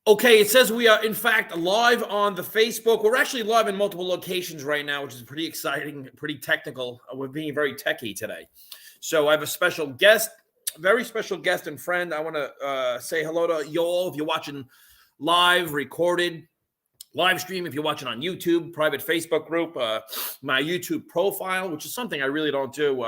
Okay, it says we are, in fact, live on the Facebook. We're actually live in multiple locations right now, which is pretty exciting, pretty technical. We're being very techie today. So I have a special guest, very special guest and friend. I want to say hello to you all if you're watching live, recorded, live stream, if you're watching on YouTube, private Facebook group, my YouTube profile, which is something I really don't do,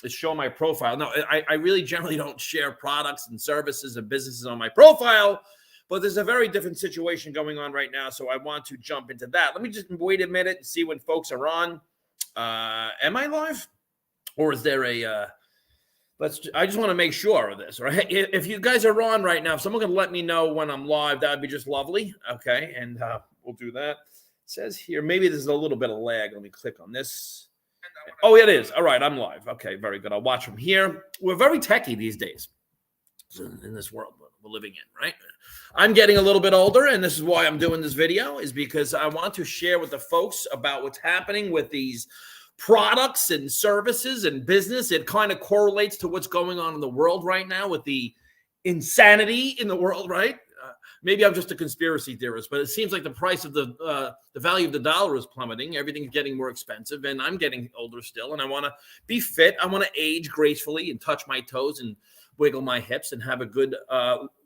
is show my profile. No, I really generally don't share products and services and businesses on my profile. But there's a very different situation going on right now, so I want to jump into that. Let me just wait a minute and see when folks are on. Am I live? Or is there a I just want to make sure of this, right? If you guys are on right now, if someone can let me know when I'm live, that would be just lovely. Okay, and we'll do that. It says here, maybe there's a little bit of lag. Let me click on this. Oh, it is. All right, I'm live. Okay, very good. I'll watch from here. We're very techie these days in this world we're living in, right? I'm getting a little bit older, and this is why I'm doing this video, is because I want to share with the folks about what's happening with these products and services and business. It kind of correlates to what's going on in the world right now with the insanity in the world, right? Maybe I'm just a conspiracy theorist, but it seems like the price of the value of the dollar is plummeting. Everything's getting more expensive, and I'm getting older still, and I want to be fit. I want to age gracefully and touch my toes and wiggle my hips and have a good,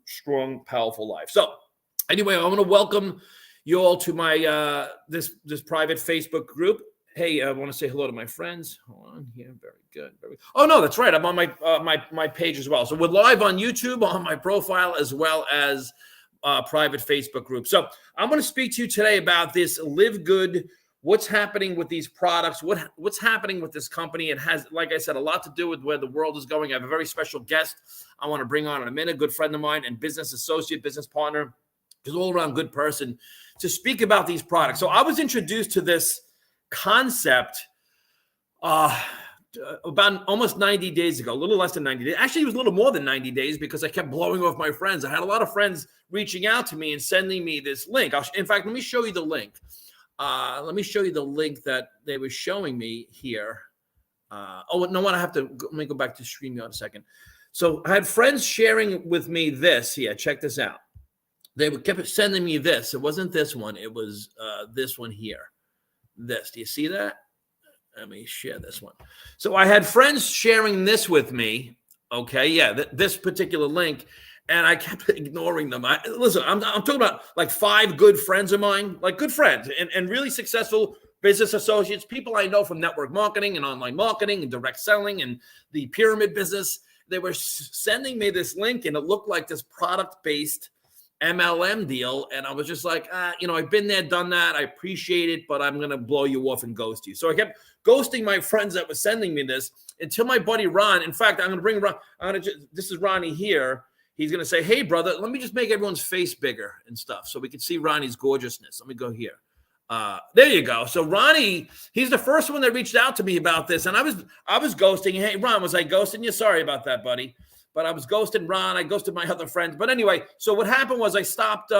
strong, powerful life. So anyway, I want to welcome you all to my this private Facebook group. Hey, I want to say hello to my friends. Hold on here. Very good. Oh, no, that's right. I'm on my page as well. So we're live on YouTube, on my profile, as well as private Facebook group. So I'm going to speak to you today about this Live Good. What's happening with these products? What's happening with this company? It has, like I said, a lot to do with where the world is going. I have a very special guest I want to bring on in a minute, a good friend of mine and business associate, business partner, just all-around good person to speak about these products. So I was introduced to this concept about almost 90 days ago, a little less than 90 days. Actually, it was a little more than 90 days because I kept blowing off my friends. I had a lot of friends reaching out to me and sending me this link. In fact, let me show you the link. Let me show you the link that they were showing me here. Oh, no, let me go back to StreamYard a second. So I had friends sharing with me this here. Check this out. They kept sending me this. It wasn't this one. It was this one here. This. Do you see that? Let me share this one. So I had friends sharing this with me. Okay, yeah, this particular link. And I kept ignoring them. Listen, I'm talking about like 5 good friends of mine, like good friends and really successful business associates, people I know from network marketing and online marketing and direct selling and the pyramid business. They were sending me this link, and it looked like this product-based MLM deal. And I was just like, I've been there, done that. I appreciate it, but I'm going to blow you off and ghost you. So I kept ghosting my friends that were sending me this until my buddy Ron, in fact, I'm going to bring Ron. This is Ronnie here. He's going to say, hey, brother, let me just make everyone's face bigger and stuff so we can see Ronnie's gorgeousness. Let me go here. There you go. So Ronnie, he's the first one that reached out to me about this. And I was ghosting. Hey, Ron, was I ghosting you? Sorry about that, buddy. But I was ghosting Ron. I ghosted my other friends. But anyway, so what happened was I stopped.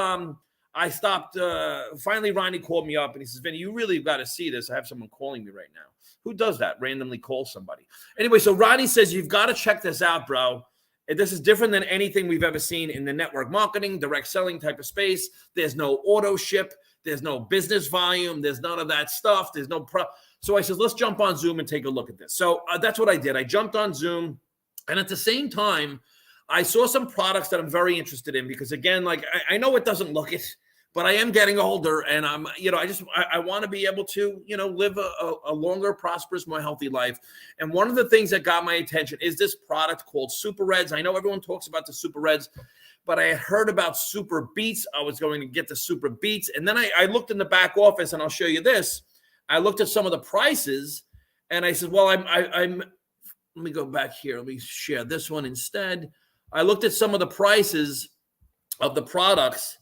Finally, Ronnie called me up and he says, Vinny, you really got to see this. I have someone calling me right now. Who does that? Randomly call somebody. Anyway, so Ronnie says, you've got to check this out, bro. This is different than anything we've ever seen in the network marketing, direct selling type of space. There's no auto ship. There's no business volume. There's none of that stuff. There's no So I said, let's jump on Zoom and take a look at this. So that's what I did. I jumped on Zoom. And at the same time, I saw some products that I'm very interested in because, again, like I know it doesn't look it, but I am getting older, and I want to be able to, live a longer, prosperous, more healthy life. And one of the things that got my attention is this product called Super Reds. I know everyone talks about the Super Reds, but I had heard about Super Beats. I was going to get the Super Beats. And then I looked in the back office, and I'll show you this. I looked at some of the prices, and I said, well, let me go back here. Let me share this one instead. I looked at some of the prices of the products,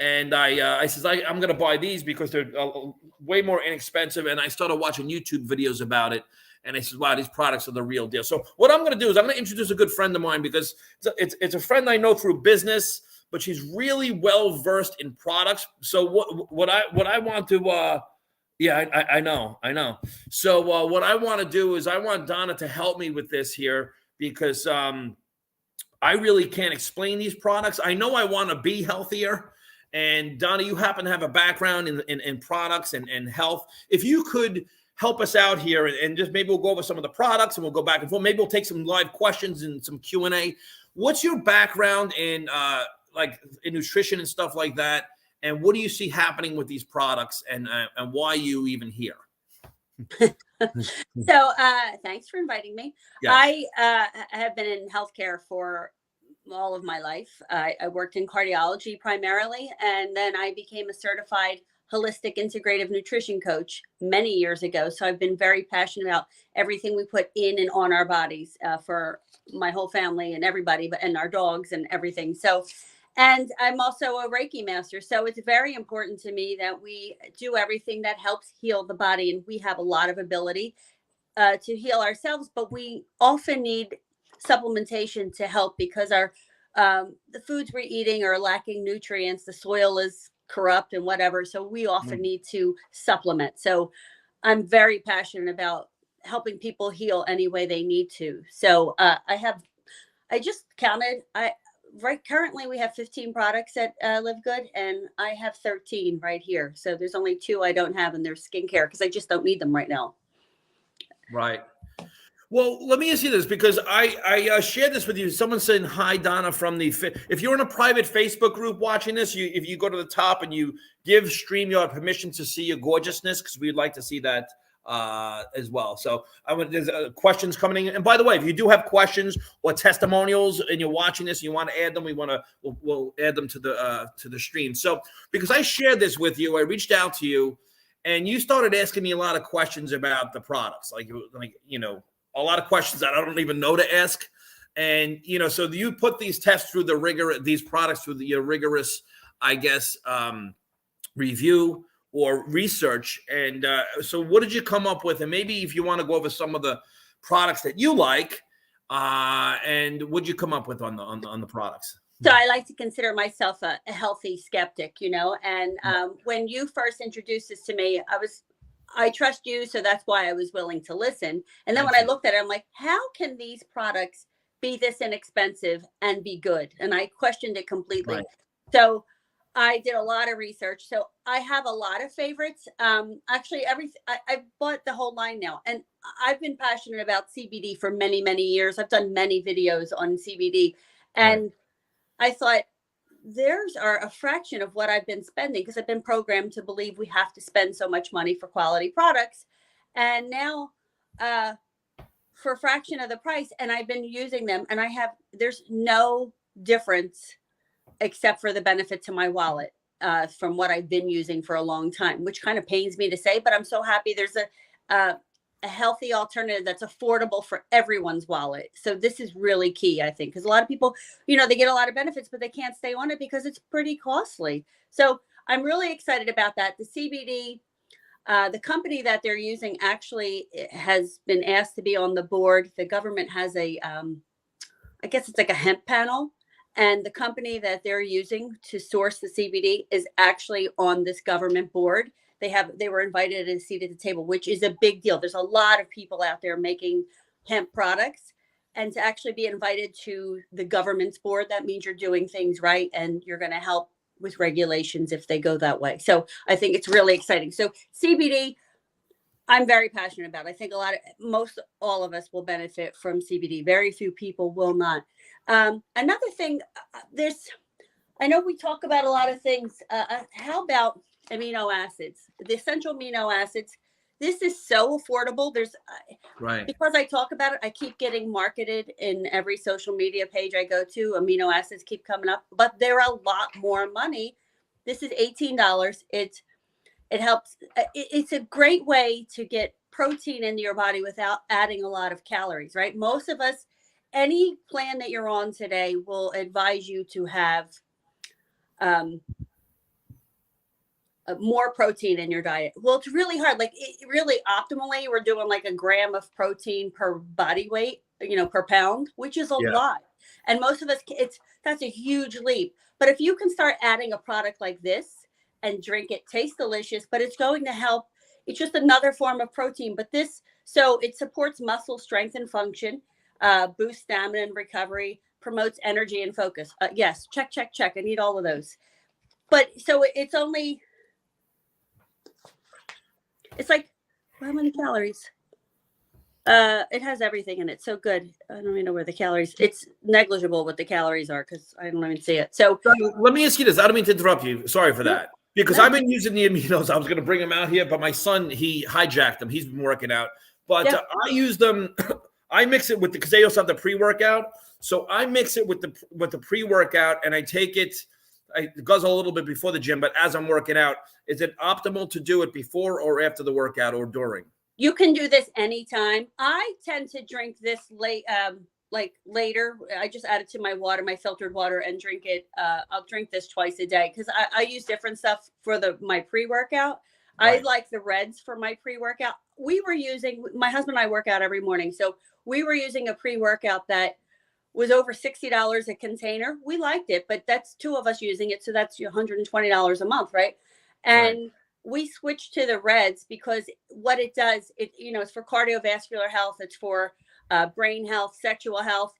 and I said, I'm going to buy these because they're way more inexpensive. And I started watching YouTube videos about it. And I said, wow, these products are the real deal. So what I'm going to do is I'm going to introduce a good friend of mine because it's a friend I know through business, but she's really well versed in products. So what I want to I know. So what I want to do is I want Donna to help me with this here because I really can't explain these products. I know I want to be healthier. And Donna, you happen to have a background in products and health. If you could help us out here and just maybe we'll go over some of the products and we'll go back and forth. Maybe we'll take some live questions and some Q&A. What's your background in like in nutrition and stuff like that? And what do you see happening with these products and why you even here? So thanks for inviting me. Yes. I have been in healthcare for all of my life. I worked in cardiology primarily, and then I became a certified holistic integrative nutrition coach many years ago. So I've been very passionate about everything we put in and on our bodies for my whole family and everybody, but and our dogs and everything. So, and I'm also a Reiki master. So it's very important to me that we do everything that helps heal the body. And we have a lot of ability to heal ourselves, but we often need supplementation to help because our the foods we're eating are lacking nutrients. The soil is corrupt and whatever. So we often need to supplement. So I'm very passionate about helping people heal any way they need to. So I just counted. Currently we have 15 products at Live Good, and I have 13 right here. So there's only 2 I don't have, and they're skincare because I just don't need them right now. Right. Well, let me ask you this, because I shared this with you. Someone saying, hi, Donna, from the, if you're in a private Facebook group watching this, if you go to the top and you give StreamYard permission to see your gorgeousness, because we'd like to see that as well. So there's questions coming in. And by the way, if you do have questions or testimonials and you're watching this, and you want to add them, we'll add them to the stream. So because I shared this with you, I reached out to you and you started asking me a lot of questions about the products, like a lot of questions that I don't even know to ask. And, so you put these tests through these products through the rigorous, I guess, review or research. And so what did you come up with? And maybe if you want to go over some of the products that you like, and what'd you come up with on the products? So I like to consider myself a healthy skeptic, and when you first introduced this to me, I trust you. So that's why I was willing to listen. And then when I looked at it, I'm like, how can these products be this inexpensive and be good? And I questioned it completely. Right. So I did a lot of research. So I have a lot of favorites. Actually, I bought the whole line now. And I've been passionate about CBD for many, many years. I've done many videos on CBD. And I thought, theirs are a fraction of what I've been spending, because I've been programmed to believe we have to spend so much money for quality products. And now for a fraction of the price, and I've been using them, and there's no difference except for the benefit to my wallet from what I've been using for a long time, which kind of pains me to say, but I'm so happy there's a healthy alternative that's affordable for everyone's wallet. So this is really key, I think, because a lot of people, they get a lot of benefits, but they can't stay on it because it's pretty costly. So I'm really excited about that. The CBD, the company that they're using actually has been asked to be on the board. The government has I guess it's like a hemp panel. And the company that they're using to source the CBD is actually on this government board. They were invited to a seat at the table, which is a big deal. There's a lot of people out there making hemp products, and to actually be invited to the government's board, that means you're doing things right and you're going to help with regulations if they go that way. So I think it's really exciting. So CBD, I'm very passionate about. I think most all of us will benefit from CBD. Very few people will not. Another thing, I know we talk about a lot of things. How about amino acids, the essential amino acids? This is so affordable. Because I talk about it, I keep getting marketed in every social media page I go to. Amino acids keep coming up, but they're a lot more money. This is $18. It helps. It's a great way to get protein into your body without adding a lot of calories, right? Most of us, any plan that you're on today will advise you to have more protein in your diet. Well, it's really hard. Like really optimally, we're doing like a gram of protein per body weight, per pound, which is a lot. And most of us, that's a huge leap. But if you can start adding a product like this and drink it, tastes delicious, but it's going to help. It's just another form of protein, but so it supports muscle strength and function, boosts stamina and recovery, promotes energy and focus. Yes. Check. I need all of those. but so it's only, it's like, how many calories? It has everything in it. So good. I don't even know where the calories, it's negligible what the calories are because I don't even see it. So let me ask you this. I don't mean to interrupt you. Sorry for that. Because No. I've been using the aminos. I was going to bring them out here, but my son, he hijacked them. He's been working out. But Yeah. I use them. I mix it with because they also have the pre-workout. So I mix it with the pre-workout, and I take it. I guzzle a little bit before the gym, but as I'm working out, is it optimal to do it before or after the workout or during? you can do this anytime. I tend to drink this late, like later. I just add it to my water, my filtered water, and drink it. I'll drink this twice a day because I use different stuff for my pre-workout. Right. I like the Reds for my pre-workout. We were using, my husband and I work out every morning, so we were using a pre-workout that was over $60 a container. We liked it, but that's two of us using it, so that's $120 a month, right? And Right. we switched to the Reds because what it does, it's for cardiovascular health, it's for brain health, sexual health,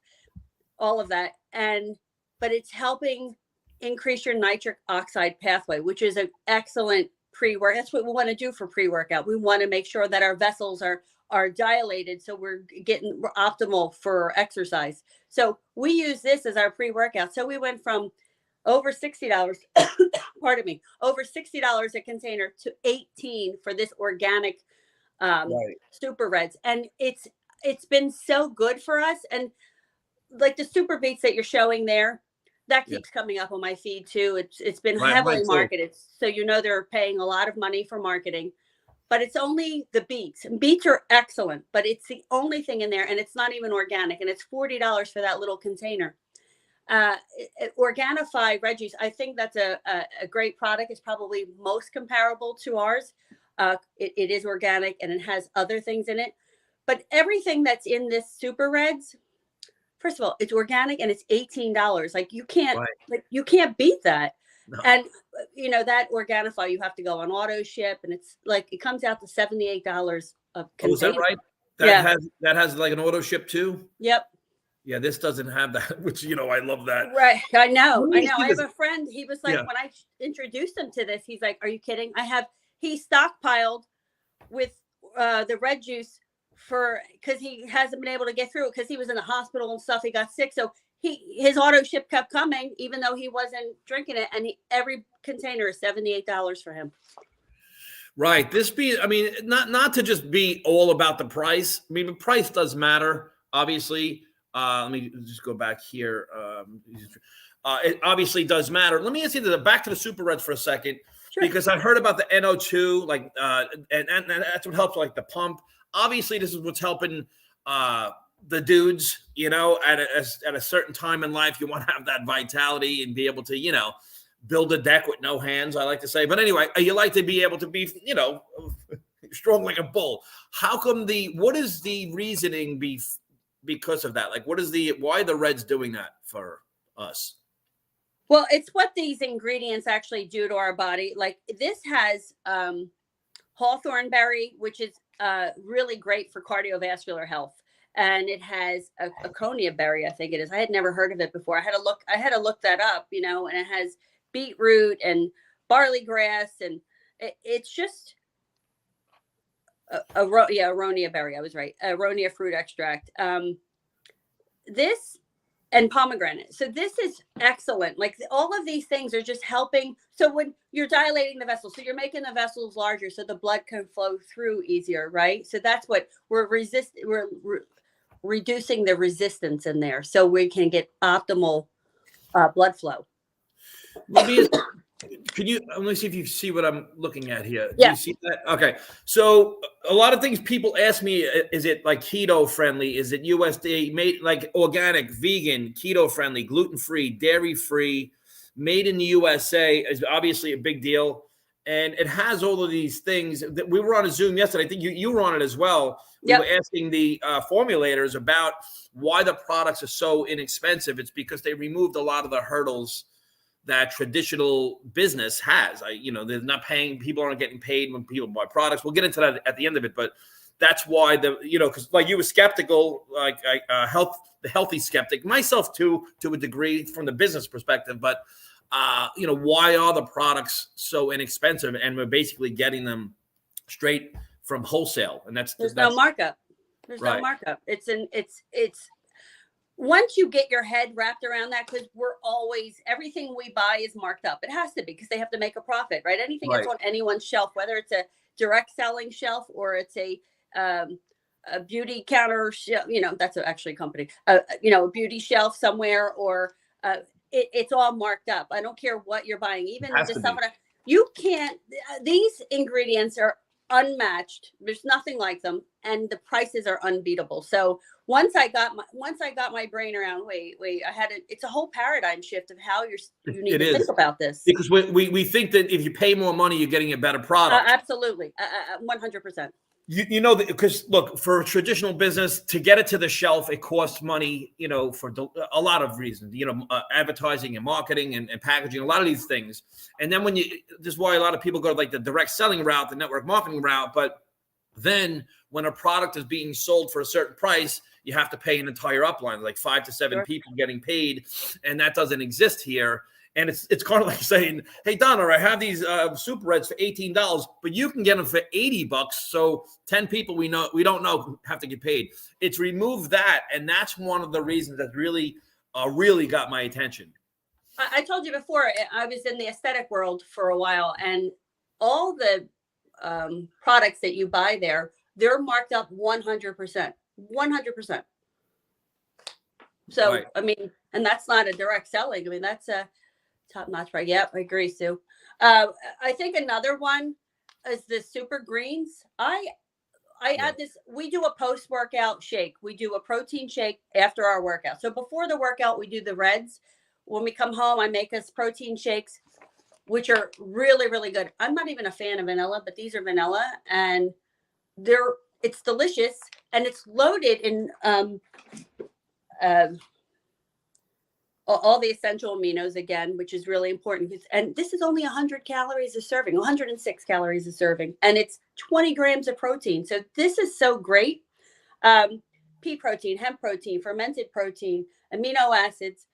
all of that, but it's helping increase your nitric oxide pathway, which is an excellent pre-work. That's what we want to do for pre-workout. We want to make sure that our vessels are dilated, so we're optimal for exercise. So we use this as our pre-workout. So we went from over $60, pardon me, over $60 a container to 18 for this organic Right. Super Reds. And it's been so good for us. And like the Super Beets that you're showing there, that keeps coming up on my feed too. It's been Right, heavily mine too. marketed. So they're paying a lot of money for marketing. But it's only the beets. Beets are excellent, but it's the only thing in there, and it's not even organic. And it's $40 for that little container. Organifi Red Juice, I think that's a great product. It's probably most comparable to ours. It is organic and it has other things in it. But everything that's in this Super Reds, first of all, it's organic and it's $18. Like you can't, you can't beat that. No. And that Organifi, you have to go on auto ship, and it's like it comes out to $78 a container. Oh, is that right? That has like an auto ship too? Yep. Yeah, this doesn't have that, which I love that. Right. I know. Let me I see have this. a friend. He was like, when I introduced him to this, he's like, "Are you kidding? He stockpiled with the red juice because he hasn't been able to get through it because he was in the hospital and stuff. He got sick. So his auto ship kept coming, even though he wasn't drinking it. And every container is $78 for him. Right. Not to just be all about the price. I mean, the price does matter, obviously. Let me just go back here. It obviously does matter. Let me ask you back to the Super Reds for a second, because I heard about the NO2, and that's what helps, like the pump. Obviously, this is what's helping the dudes. At a certain time in life, you want to have that vitality and be able to, build a deck with no hands, I like to say. But anyway, you like to be able to be, strong like a bull. What is the reasoning because of that? Like, why are the Reds doing that for us? Well, it's what these ingredients actually do to our body. Like this has hawthorn berry, which is really great for cardiovascular health. And it has a Aconia berry, I think it is. I had never heard of it before. I had to look that up, and it has beetroot and barley grass, and it's just Aronia berry. I was right. Aronia fruit extract. This and pomegranate. So this is excellent. Like all of these things are just helping. So when you're dilating the vessels, so you're making the vessels larger so the blood can flow through easier, right? So that's what we're reducing the resistance in there so we can get optimal blood flow. Let me see if you see what I'm looking at here. Yeah. Do you see that? Okay. So a lot of things people ask me, is it like keto friendly? Is it USDA made, like organic, vegan, keto friendly, gluten-free, dairy-free, made in the USA is obviously a big deal. And it has all of these things. That we were on a Zoom yesterday. I think you were on it as well. We were asking the formulators about why the products are so inexpensive. It's because they removed a lot of the hurdles that traditional business has. They're not paying, people aren't getting paid when people buy products. We'll get into that at the end of it, but that's why because like you were skeptical, the healthy skeptic, myself too, to a degree from the business perspective, but why are the products so inexpensive? And we're basically getting them straight from wholesale, and that's no markup. There's right. no markup. It's once you get your head wrapped around that, because everything we buy is marked up. It has to be, because they have to make a profit, right? Anything that's on anyone's shelf, whether it's a direct selling shelf or it's a beauty counter shelf, that's actually a company, a beauty shelf somewhere, or it's all marked up. I don't care what you're buying, even the stuff. You can't. These ingredients are unmatched. There's nothing like them, and the prices are unbeatable. So once I got my brain around, wait, it's a whole paradigm shift of how you need to think about this. Because we think that if you pay more money, you're getting a better product. Absolutely, 100%. Because look, for a traditional business to get it to the shelf, it costs money, for a lot of reasons, advertising and marketing and packaging, a lot of these things. And then this is why a lot of people go to like the direct selling route, the network marketing route. But then when a product is being sold for a certain price, you have to pay an entire upline, like 5 to 7 people getting paid. And that doesn't exist here. And it's kind of like saying, hey, Donna, I have these Super Reds for $18, but you can get them for $80. So 10 people we don't know have to get paid. It's removed that. And that's one of the reasons that really got my attention. I told you before, I was in the aesthetic world for a while, and all the products that you buy there, they're marked up 100%. 100%. So, right. I mean, and that's not a direct selling. I mean, that's a top-notch, right? Yep, I agree, Sue. I think another one is the Super Greens. I add this. We do a post-workout shake. We do a protein shake after our workout. So before the workout, we do the Reds. When we come home, I make us protein shakes, which are really, really good. I'm not even a fan of vanilla, but these are vanilla, and it's delicious, and it's loaded in all the essential aminos again, which is really important. And this is only 100 calories a serving, 106 calories a serving, and it's 20 grams of protein. So this is so great. Pea protein, hemp protein, fermented protein, amino acids.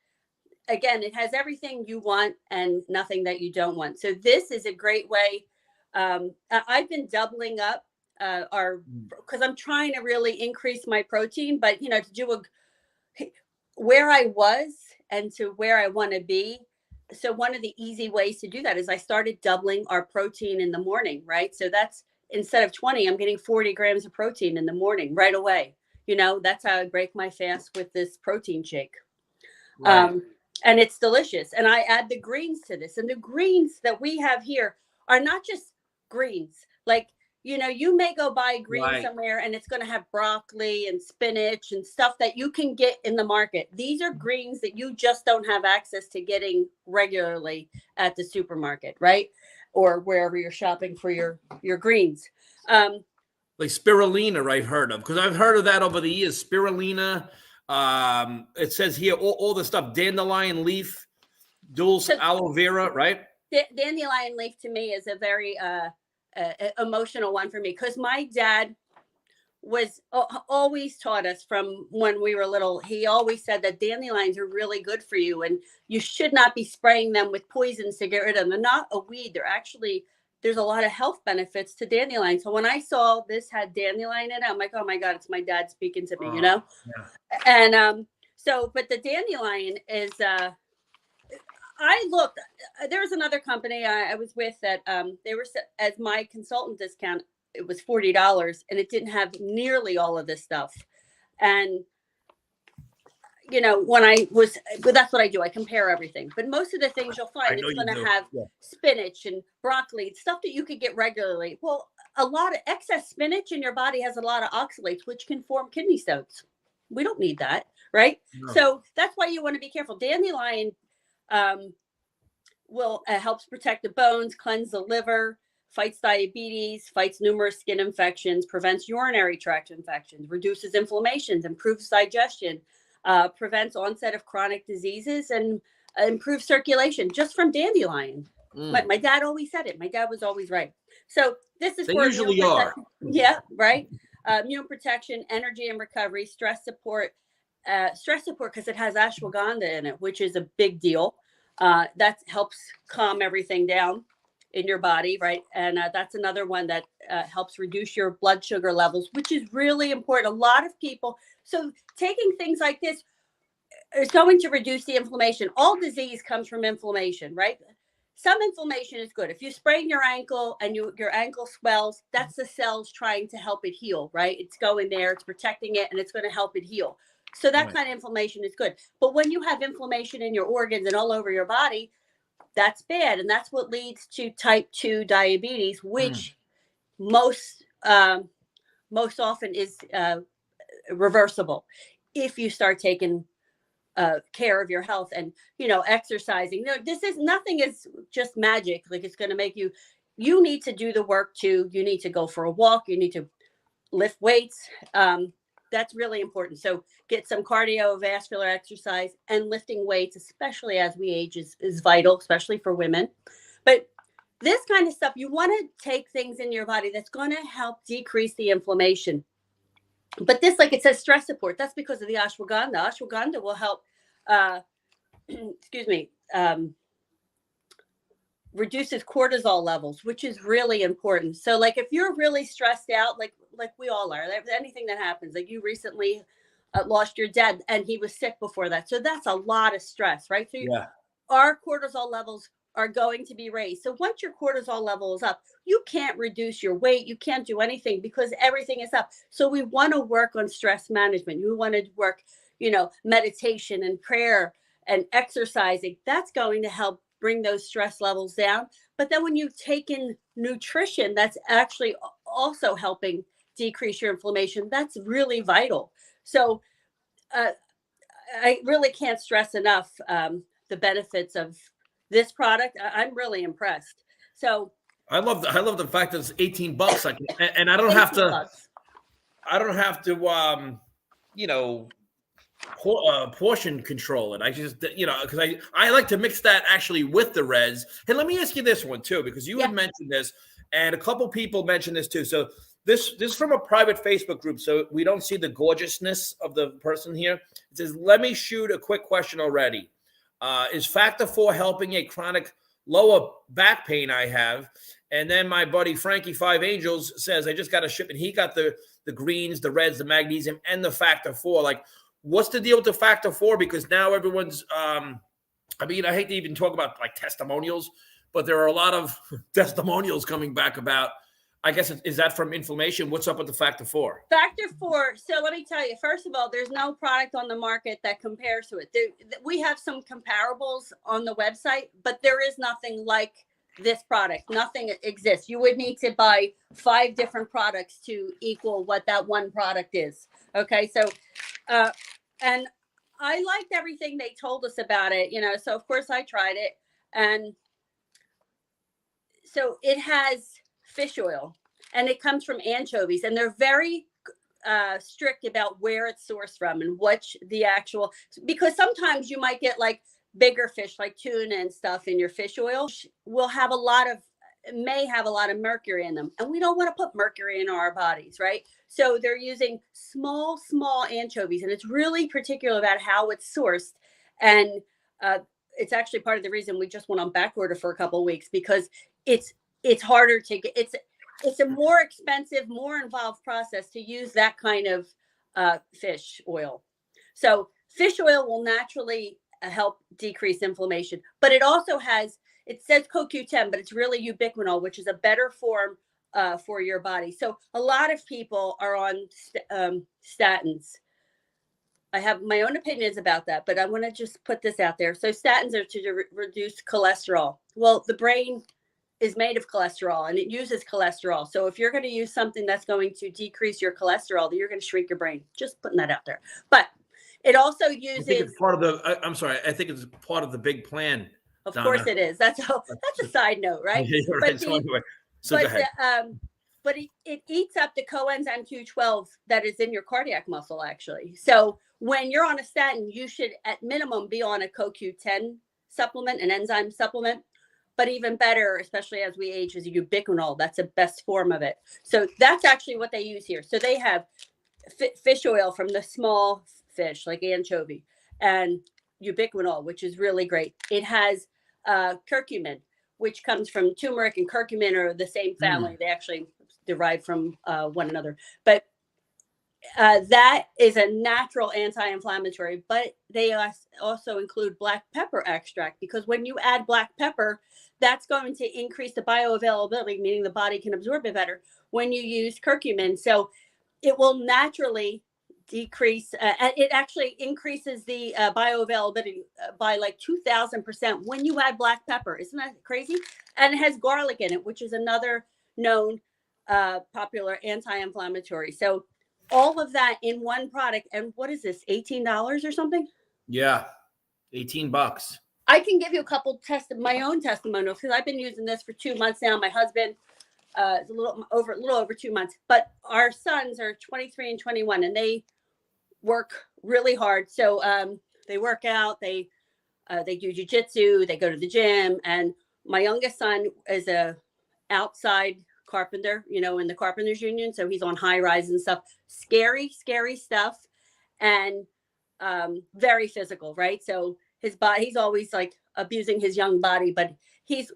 Again, it has everything you want and nothing that you don't want. So this is a great way. I've been doubling up because I'm trying to really increase my protein, but to do where I was and to where I want to be. So one of the easy ways to do that is I started doubling our protein in the morning, right? So that's, instead of 20, I'm getting 40 grams of protein in the morning right away. That's how I break my fast with this protein shake. Right. And it's delicious. And I add the greens to this. And the greens that we have here are not just greens. Like, you may go buy greens somewhere and it's going to have broccoli and spinach and stuff that you can get in the market. These are greens that you just don't have access to getting regularly at the supermarket, right? Or wherever you're shopping for your greens. Like spirulina, I've heard of, because I've heard of that over the years. Spirulina. It says here all the stuff: dandelion leaf, aloe vera, right? Dandelion leaf to me is a very emotional one for me, because my dad was always taught us from when we were little. He always said that dandelions are really good for you, and you should not be spraying them with poisons to get rid of them. They're not a weed. There's a lot of health benefits to dandelion. So when I saw this had dandelion in it, I'm like, oh my God, it's my dad speaking to me, Yeah. And but the dandelion is, I looked, there was another company I was with that they were, as my consultant discount, it was $40, and it didn't have nearly all of this stuff. And but that's what I do. I compare everything. But most of the things you'll find, it's going to have spinach and broccoli, stuff that you could get regularly. Well, a lot of excess spinach in your body has a lot of oxalates, which can form kidney stones. We don't need that, right? No. So that's why you want to be careful. Dandelion helps protect the bones, cleanse the liver, fights diabetes, fights numerous skin infections, prevents urinary tract infections, reduces inflammations, improves digestion, prevents onset of chronic diseases, and improves circulation just from dandelion. My dad always said it. My dad was always right. So this is they usually are. Yeah, right. Immune protection, energy and recovery, stress support because it has ashwagandha in it, which is a big deal. That helps calm everything down in your body, right? And that's another one that helps reduce your blood sugar levels, which is really important. A lot of people, so taking things like this is going to reduce the inflammation. All disease comes from inflammation, right? Some inflammation is good. If you sprain your ankle and your ankle swells, that's the cells trying to help it heal, right? It's going there, it's protecting it, and it's going to help it heal. So that kind of inflammation is good. But when you have inflammation in your organs and all over your body, that's bad. And that's what leads to type 2 diabetes, which most often is reversible if you start taking care of your health and, exercising. No, nothing is just magic. Like it's going to make you need to do the work too. You need to go for a walk. You need to lift weights. That's really important. So get some cardiovascular exercise, and lifting weights, especially as we age, is vital, especially for women. But this kind of stuff, you want to take things in your body that's going to help decrease the inflammation. But this, like it says, stress support, that's because of the ashwagandha. Ashwagandha will help, reduces cortisol levels, which is really important. So like if you're really stressed out, like we all are, anything that happens, like you recently lost your dad and he was sick before that. So that's a lot of stress, right? So our cortisol levels are going to be raised. So once your cortisol level is up, you can't reduce your weight. You can't do anything because everything is up. So we want to work on stress management. You want to work, meditation and prayer and exercising. That's going to help bring those stress levels down. But then when you take in nutrition, that's actually also helping decrease your inflammation. That's really vital. So I really can't stress enough the benefits of this product. I'm really impressed. So I love the fact that it's $18, and I don't have to. Bucks. I don't have to, portion control it. I just, because I like to mix that actually with the res. And let me ask you this one too, because you had mentioned this, and a couple people mentioned this too. So this is from a private Facebook group, so we don't see the gorgeousness of the person here. It says, "Let me shoot a quick question already. Is Factor 4 helping a chronic lower back pain I have?" And then my buddy Frankie Five Angels says, "I just got a shipment. He got the greens, the reds, the magnesium, and the Factor 4. Like, what's the deal with the Factor 4? Because now everyone's, I hate to even talk about like testimonials, but there are a lot of testimonials coming back about, I guess, is that from inflammation? What's up with the Factor 4? Factor 4. So let me tell you, first of all, there's no product on the market that compares to it. We have some comparables on the website, but there is nothing like this product. Nothing exists. You would need to buy 5 different products to equal what that one product is. Okay. So, and I liked everything they told us about it, so of course I tried it. And so it has fish oil and it comes from anchovies, and they're very strict about where it's sourced from and because sometimes you might get like bigger fish like tuna and stuff in your fish oil may have a lot of mercury in them, and we don't want to put mercury in our bodies, right? So they're using small anchovies, and it's really particular about how it's sourced. And it's actually part of the reason we just went on back order for a couple of weeks, because it's harder to get. It's a more expensive, more involved process to use that kind of fish oil. So fish oil will naturally help decrease inflammation, but it also it says CoQ10, but it's really ubiquinol, which is a better form for your body. So a lot of people are on statins. I have my own opinions about that, but I want to just put this out there. So statins are to reduce cholesterol. Well, the brain is made of cholesterol and it uses cholesterol. So if you're going to use something that's going to decrease your cholesterol, then you're going to shrink your brain. Just putting that out there. But it also uses. I think it's part of the. I'm sorry. I think it's part of the big plan. Of course it is. That's a side note, right? Yeah, you're right. So anyway, go ahead. But it eats up the coenzyme Q12 that is in your cardiac muscle, actually. So when you're on a statin, you should at minimum be on a CoQ10 supplement, an enzyme supplement. But even better, especially as we age, is ubiquinol. That's the best form of it. So that's actually what they use here. So they have fish oil from the small fish, like anchovy, and ubiquinol, which is really great. It has curcumin, which comes from turmeric and curcumin are the same family. They actually derive from one another. But that is a natural anti-inflammatory, but they also include black pepper extract, because when you add black pepper, that's going to increase the bioavailability, meaning the body can absorb it better when you use curcumin. So it will naturally decrease, it actually increases the bioavailability by like 2,000% when you add black pepper. Isn't that crazy? And it has garlic in it, which is another known popular anti-inflammatory. So all of that in one product. And what is this, $18 or something? Yeah, $18. I can give you a couple my own testimonials, because I've been using this for 2 months now. My husband is a little over 2 months, but our sons are 23 and 21, and they work really hard. So they work out, they do jujitsu, they go to the gym, and my youngest son is a outside carpenter, in the carpenters union. So he's on high rise and stuff, scary stuff, and very physical, right? So his body, he's always like abusing his young body, but he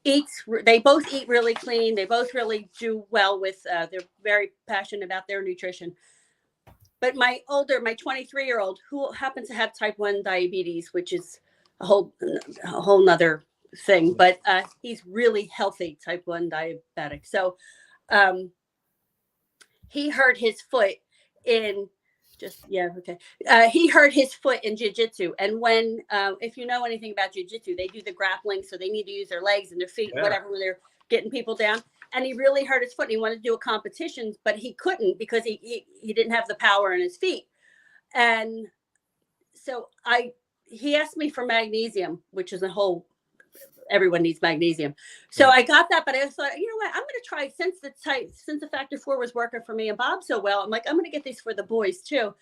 eats, they both eat really clean. They both really do well with, they're very passionate about their nutrition. But my 23-year-old, who happens to have type 1 diabetes, which is a whole nother thing, but he's really healthy type 1 diabetic. So he hurt his foot in he hurt his foot in jiu-jitsu. And when if you know anything about jiu-jitsu, they do the grappling, so they need to use their legs and their feet, whatever, when they're getting people down. And he really hurt his foot. He wanted to do a competition, but he couldn't, because he didn't have the power in his feet. And so he asked me for magnesium, which is everyone needs magnesium. So I got that, but I thought, you know what, I'm going to try, since the Factor 4 was working for me and Bob so well, I'm like, I'm going to get these for the boys too.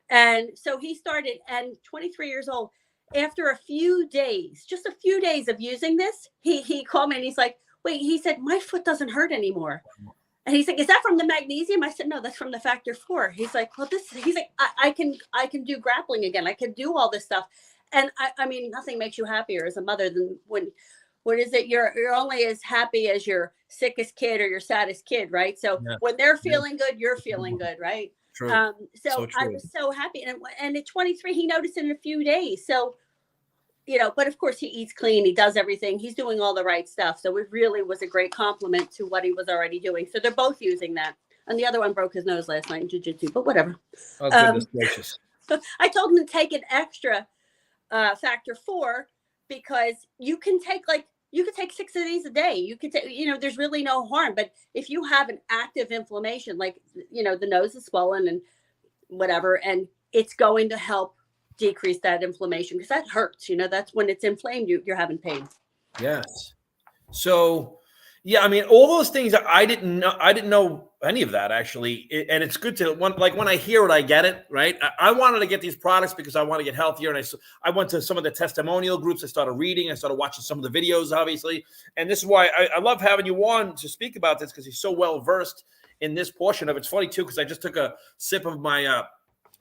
And so he started, and 23 years old, after just a few days of using this, he called me and he's like, wait, he said, my foot doesn't hurt anymore. And he's like, is that from the magnesium? I said, no, that's from the Factor 4. He's like, well, he's like, I can do grappling again. I can do all this stuff. And I mean, nothing makes you happier as a mother than what is it? You're only as happy as your sickest kid or your saddest kid, right? So when they're feeling good, you're feeling good, right? True. So I was so happy. And at 23, he noticed in a few days. So, but of course he eats clean. He does everything. He's doing all the right stuff. So it really was a great compliment to what he was already doing. So they're both using that. And the other one broke his nose last night in jiu-jitsu, but whatever. Oh, goodness gracious. I told him to take an extra Factor 4, because you can take 6 of these a day. You could take, there's really no harm. But if you have an active inflammation, like, the nose is swollen and whatever, and it's going to help decrease that inflammation, because that hurts, that's when it's inflamed, you're having pain. Yes. So, yeah, I mean, all those things, I didn't know any of that, actually. And it's good to, when I hear it, I get it, right? I wanted to get these products because I want to get healthier. And I went to some of the testimonial groups. I started reading. I started watching some of the videos, obviously. And this is why I love having you on to speak about this, because he's so well versed in this portion of it. It's funny, too, because I just took a sip of my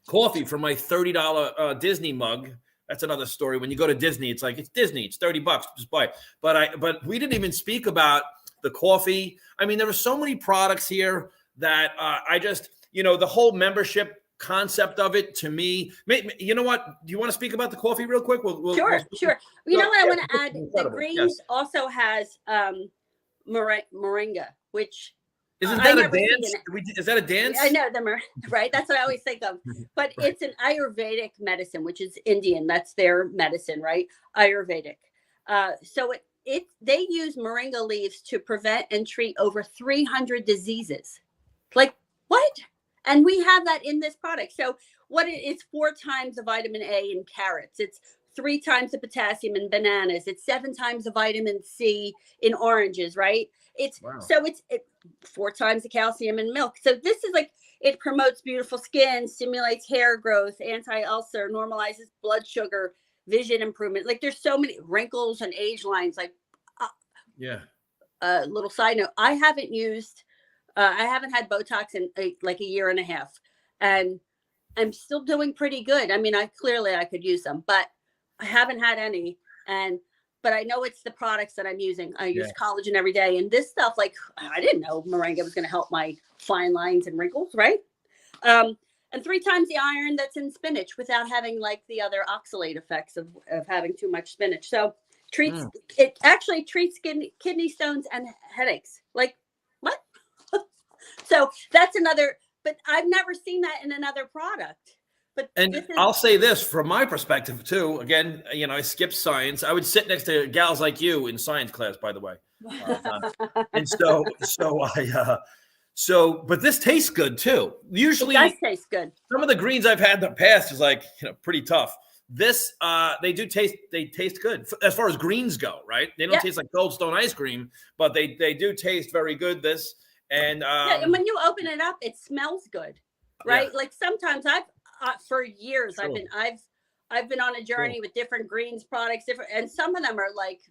coffee from my $30 Disney mug. That's another story. When you go to Disney, it's like, it's Disney. It's $30. Just buy it. But we didn't even speak about the coffee. I mean, there are so many products here that I just, the whole membership concept of it, to me, you know what? Do you want to speak about the coffee real quick? Sure. You know what I want to add? The Greens also has moringa, which isn't that a dance? Is that a dance? I know them, right? That's what I always think of. But It's an Ayurvedic medicine, which is Indian. That's their medicine, right? Ayurvedic. So they use moringa leaves to prevent and treat over 300 diseases. Like, what? And we have that in this product. So it's 4 times the vitamin A in carrots. It's 3 times the potassium in bananas. It's 7 times the vitamin C in oranges, right? It's 4 times the calcium in milk. So this is like, it promotes beautiful skin, stimulates hair growth, anti-ulcer, normalizes blood sugar, vision improvement. Like, there's so many wrinkles and age lines. Like, little side note, I haven't had Botox in like a year and a half, and I'm still doing pretty good. I mean, I could use them, but I haven't had any. And but I know it's the products that I'm using. I Yeah. use collagen every day, and this stuff, like I didn't know moringa was going to help my fine lines and wrinkles, right? And 3 times the iron that's in spinach without having like the other oxalate effects of having too much spinach. So treats it actually treats kidney stones and headaches. Like what? So that's another, but I've never seen that in another product. But And I'll say this from my perspective too. Again, I skipped science. I would sit next to gals like you in science class, by the way. And but this tastes good too. Usually, it does taste good. Some of the greens I've had in the past is like pretty tough. This they taste good as far as greens go, right? They don't taste like Cold Stone ice cream, but they do taste very good. This and and when you open it up, it smells good, right? Yeah. Like sometimes for years I've been on a journey with different greens products, and some of them are like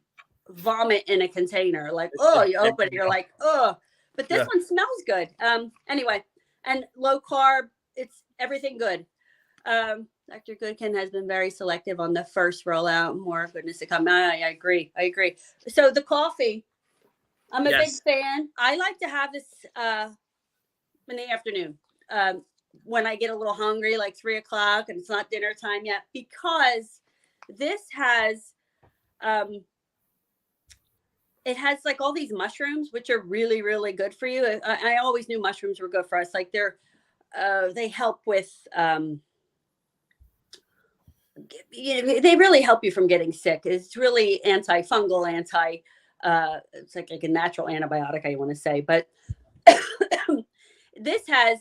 vomit in a container. Like you open it, you're like but this one smells good. Anyway, and low carb, it's everything good. Dr. Goodkin has been very selective on the first rollout. More goodness to come. I agree. So the coffee, I'm a big fan. I like to have this in the afternoon when I get a little hungry, like 3:00, and it's not dinner time yet, because this has it has like all these mushrooms, which are really, really good for you. I always knew mushrooms were good for us. Like they help with they really help you from getting sick. It's really antifungal, it's like a natural antibiotic, I want to say. But this has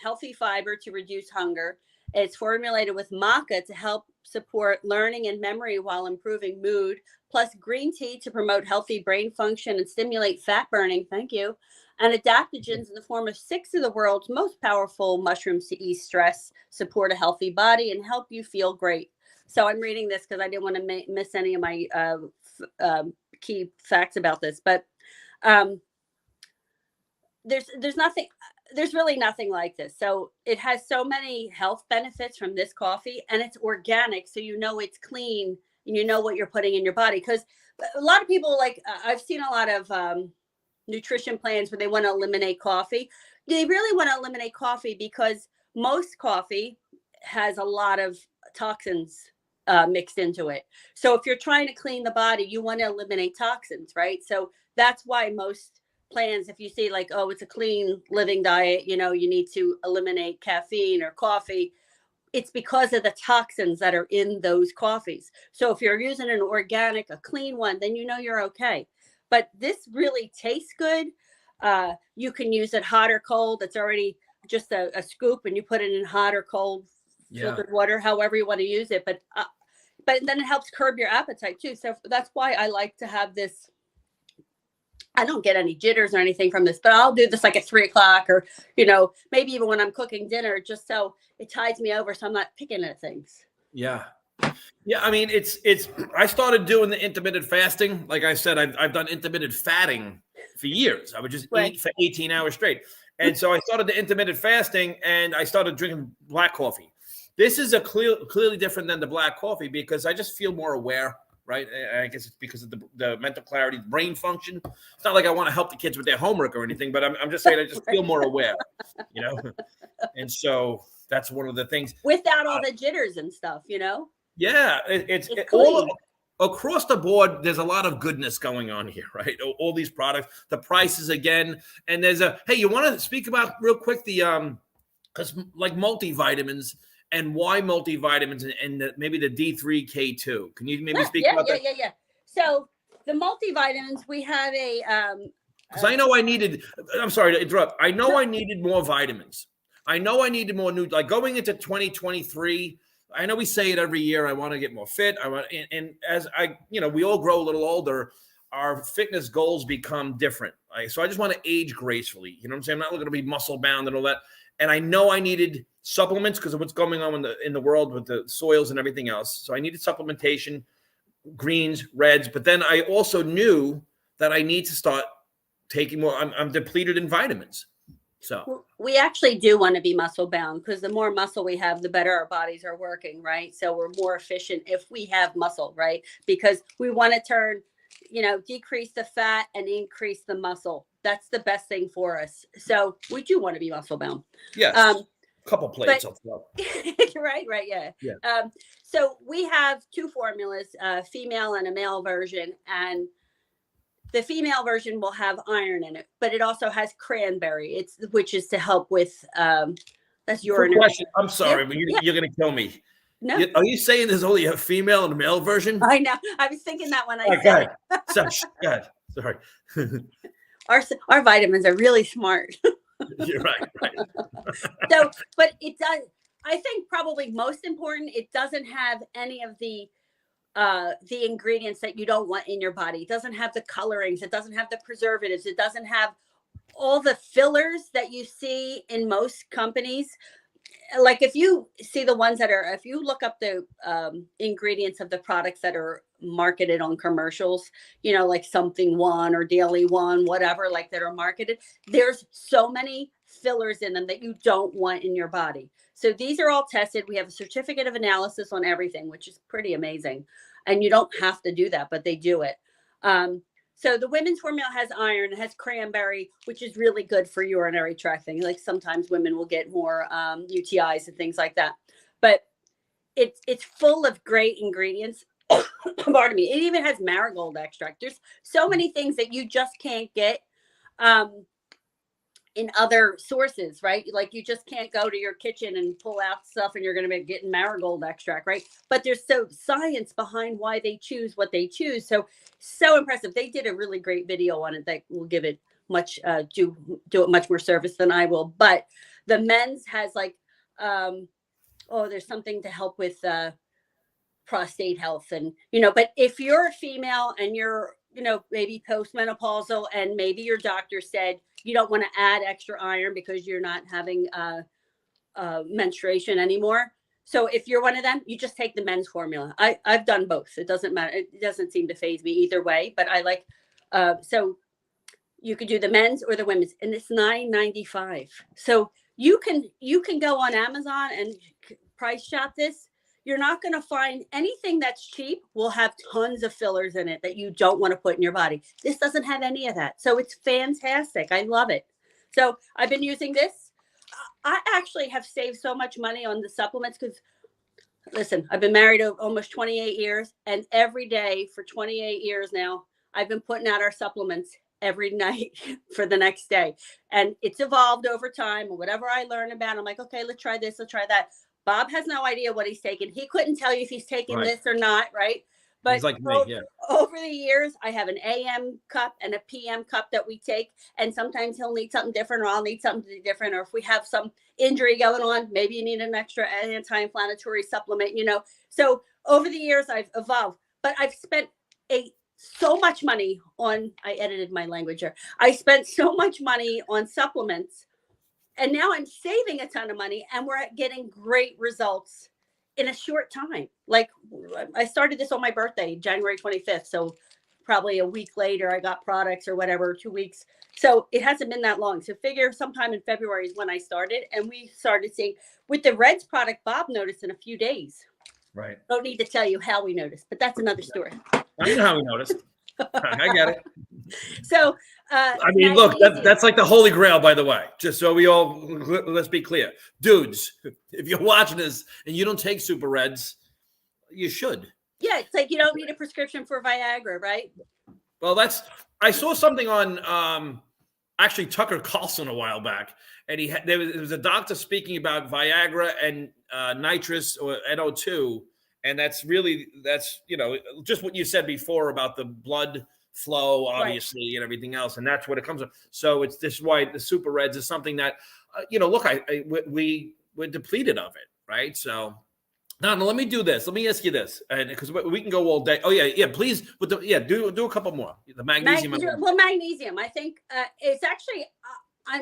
healthy fiber to reduce hunger. It's formulated with maca to help support learning and memory while improving mood, plus green tea to promote healthy brain function and stimulate fat burning. Thank you. And adaptogens in the form of 6 of the world's most powerful mushrooms to ease stress, support a healthy body, and help you feel great. So I'm reading this because I didn't want to miss any of my key facts about this. But there's really nothing like this. So it has so many health benefits from this coffee, and it's organic. So it's clean and you know what you're putting in your body. Because a lot of people, like I've seen a lot of nutrition plans where they want to eliminate coffee. They really want to eliminate coffee because most coffee has a lot of toxins mixed into it. So if you're trying to clean the body, you want to eliminate toxins, right? So that's why most plans, if you see like, it's a clean living diet, you need to eliminate caffeine or coffee. It's because of the toxins that are in those coffees. So if you're using an organic, a clean one, then you're okay. But this really tastes good. You can use it hot or cold. It's already just a scoop, and you put it in hot or cold filtered water, however you want to use it. But then it helps curb your appetite too. So that's why I like to have this. I don't get any jitters or anything from this, but I'll do this like at 3:00 or, maybe even when I'm cooking dinner, just so it tides me over. So I'm not picking at things. Yeah. Yeah. I mean, I started doing the intermittent fasting. Like I said, I've done intermittent fatting for years. I would just eat for 18 hours straight. And so I started the intermittent fasting, and I started drinking black coffee. This is clearly different than the black coffee because I just feel more aware. Right. I guess it's because of the mental clarity, brain function. It's not like I want to help the kids with their homework or anything, but I'm just saying I just feel more aware, And so that's one of the things. Without all the jitters and stuff, Yeah. It's all across the board. There's a lot of goodness going on here, right? All these products, the prices again. And there's hey, you want to speak about real quick because like multivitamins. And why multivitamins and maybe the D3K2? Can you maybe speak about that? Yeah. So the multivitamins, we have because I know I needed. I'm sorry to interrupt. I know I needed more vitamins. I know I needed more like going into 2023. I know we say it every year. I want to get more fit. And as we all grow a little older, our fitness goals become different. So I just want to age gracefully. You know what I'm saying? I'm not looking to be muscle bound and all that. And I know I needed supplements because of what's going on in the world with the soils and everything else. So I needed supplementation, greens, reds. But then I also knew that I need to start taking more. I'm depleted in vitamins. So We actually do want to be muscle bound because the more muscle we have, the better our bodies are working, right? So we're more efficient if we have muscle, right? Because we want to turn, decrease the fat and increase the muscle. That's the best thing for us. So we do want to be muscle bound. yes, couple plates. But I'll throw. right, yeah. Yeah. So we have two formulas, a female and a male version, and the female version will have iron in it, but it also has cranberry. Which is to help with that's Quick urinary. question. I'm sorry, Yeah, but yeah. you're going to kill me. No, Are you saying there's only a female and a male version? I know. I was thinking that when I Go said ahead. So, go ahead. Sorry. our vitamins are really smart. You're right. So, but it does. I think probably most important, it doesn't have any of the ingredients that you don't want in your body. It doesn't have the colorings. It doesn't have the preservatives. It doesn't have all the fillers that you see in most companies. Like if you see the ones if you look up the ingredients of the products that are marketed on commercials, like Something One or Daily One, whatever, like that are marketed, there's so many fillers in them that you don't want in your body. So these are all tested. We have a certificate of analysis on everything, which is pretty amazing. And you don't have to do that, but they do it. So the women's formula has iron, has cranberry, which is really good for urinary tract things. Like sometimes women will get more UTIs and things like that. But it's full of great ingredients. Pardon me. It even has marigold extract. There's so many things that you just can't get in other sources, right? Like you just can't go to your kitchen and pull out stuff and you're going to be getting marigold extract, right? But there's science behind why they choose what they choose. So impressive. They did a really great video on it that will give it much, do it much more service than I will. But the men's has there's something to help with prostate health. And, but if you're a female and you're, maybe postmenopausal and maybe your doctor said you don't want to add extra iron because you're not having menstruation anymore. So if you're one of them, you just take the men's formula. I've done both. It doesn't matter. It doesn't seem to faze me either way, but I like, so you could do the men's or the women's, and it's $9.95. So you can go on Amazon and price shop this. You're not going to find anything that's cheap will have tons of fillers in it that you don't want to put in your body. This doesn't have any of that. So it's fantastic. I love it. So I've been using this. I actually have saved so much money on the supplements because, listen, I've been married almost 28 years. And every day for 28 years now, I've been putting out our supplements every night for the next day. And it's evolved over time. And whatever I learn about, I'm like, okay, let's try this. Let's try that. Bob has no idea what he's taking. He couldn't tell you if he's taking this or not, right? But he's like me, yeah. Over the years, I have an AM cup and a PM cup that we take. And sometimes he'll need something different or I'll need something different. Or if we have some injury going on, maybe you need an extra anti-inflammatory supplement, So over the years, I've evolved. But I've spent so much money on, I edited my language here. I spent so much money on supplements. And now I'm saving a ton of money and we're getting great results in a short time. Like I started this on my birthday, January 25th. So probably a week later, I got products or whatever, 2 weeks. So it hasn't been that long. So figure sometime in February is when I started. And we started seeing with the Reds product, Bob noticed in a few days. Right. Don't need to tell you how we noticed, but that's another story. I know how we noticed. I get it. So, I mean, look, that's like the holy grail, by the way, just so let's be clear. Dudes, if you're watching this and you don't take Super Reds, you should. Yeah, it's like you don't need a prescription for Viagra, right? Well, I saw something on actually Tucker Carlson a while back, and there was a doctor speaking about Viagra and nitrous or NO2, and that's just what you said before about the blood flow, obviously, right, and everything else, and that's what it comes from. So it's this why the Super Reds is something that look, we're depleted of it, right? So now let me do this. Let me ask you this, and because we can go all day. Oh yeah, please. But do a couple more. The magnesium. Magnesium. I think it's actually.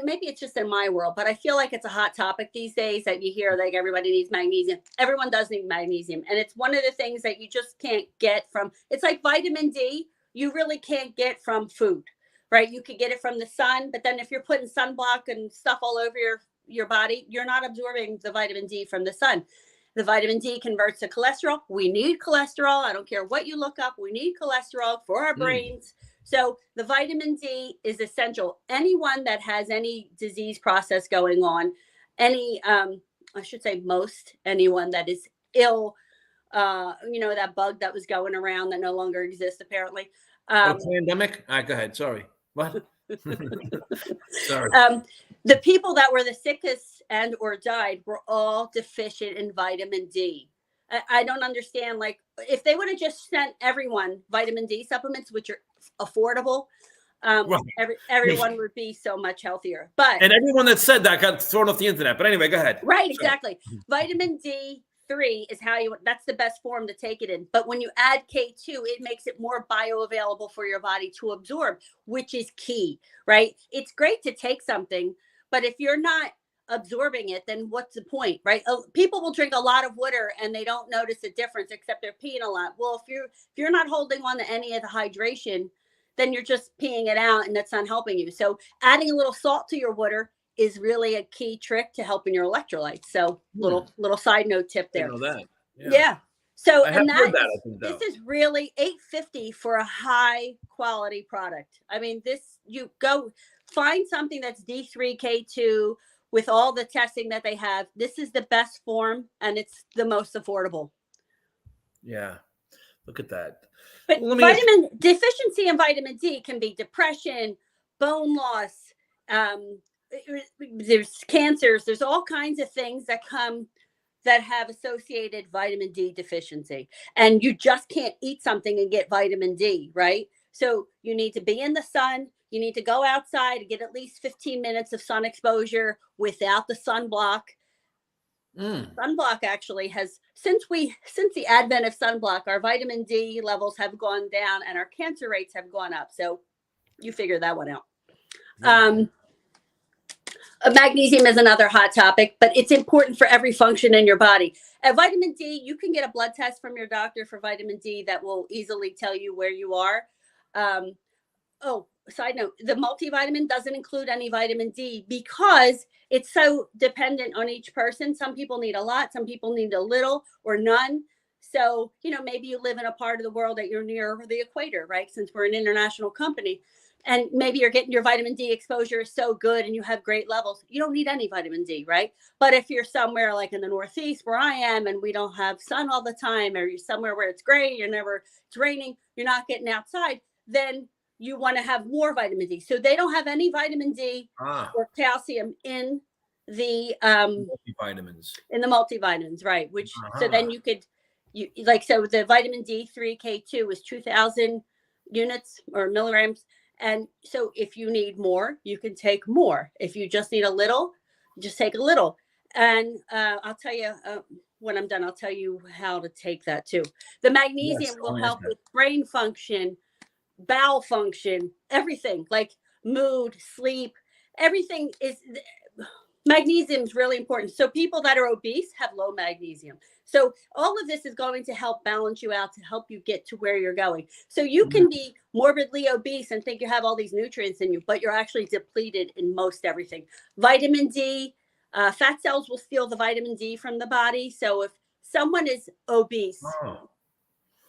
Maybe it's just in my world, but I feel like it's a hot topic these days that you hear like everybody needs magnesium. Everyone does need magnesium. And it's one of the things that you just can't get from, it's like vitamin D, you really can't get from food, right? You could get it from the sun, but then if you're putting sunblock and stuff all over your body, you're not absorbing the vitamin D from the sun. The vitamin D converts to cholesterol. We need cholesterol. I don't care what you look up. We need cholesterol for our brains. So the vitamin D is essential. Anyone that has any disease process going on, I should say most anyone that is ill, that bug that was going around that no longer exists apparently. Pandemic? All right, go ahead. Sorry. What? Sorry. The people that were the sickest and or died were all deficient in vitamin D. I don't understand. Like, if they would have just sent everyone vitamin D supplements, which are affordable, everyone would be so much healthier. And everyone that said that got thrown off the internet. But anyway, go ahead. Right, exactly. Vitamin D3 is that's the best form to take it in. But when you add K2, it makes it more bioavailable for your body to absorb, which is key, right? It's great to take something, but if you're not absorbing it, then what's the point, right? People will drink a lot of water and they don't notice a difference except they're peeing a lot. Well, if you're not holding on to any of the hydration, then you're just peeing it out and that's not helping you. So adding a little salt to your water is really a key trick to helping your electrolytes. So little side note tip there. I know that. Yeah. So this is really $8.50 for a high quality product. I mean, you go find something that's D3K2 with all the testing that they have. This is the best form and it's the most affordable. Yeah. Look at that. But deficiency in vitamin D can be depression, bone loss, there's cancers, there's all kinds of things that have associated vitamin D deficiency. And you just can't eat something and get vitamin D, right? So you need to be in the sun. You need to go outside and get at least 15 minutes of sun exposure without the sunblock. Sunblock actually has, since the advent of sunblock, our vitamin D levels have gone down and our cancer rates have gone up. So you figure that one out. Magnesium is another hot topic, but it's important for every function in your body. Vitamin D, you can get a blood test from your doctor for vitamin D that will easily tell you where you are. Side note, the multivitamin doesn't include any vitamin D because it's so dependent on each person. Some people need a lot, some people need a little or none. So, maybe you live in a part of the world that you're near the equator, right? Since we're an international company. And maybe you're getting your vitamin D exposure is so good and you have great levels. You don't need any vitamin D, right? But if you're somewhere like in the Northeast where I am and we don't have sun all the time, or you're somewhere where it's gray, it's raining, you're not getting outside, then you want to have more vitamin D. So they don't have any vitamin D or calcium in the multivitamins, right? Which so then so the vitamin D3K2 is 2,000 units or milligrams. And so if you need more, you can take more. If you just need a little, just take a little. And I'll tell you when I'm done, I'll tell you how to take that too. The magnesium will help with brain function, bowel function, everything, like mood, sleep, everything magnesium is really important. So people that are obese have low magnesium. So all of this is going to help balance you out, to help you get to where you're going. So you can be morbidly obese and think you have all these nutrients in you, but you're actually depleted in most everything. Vitamin D, fat cells will steal the vitamin D from the body. So if someone is obese,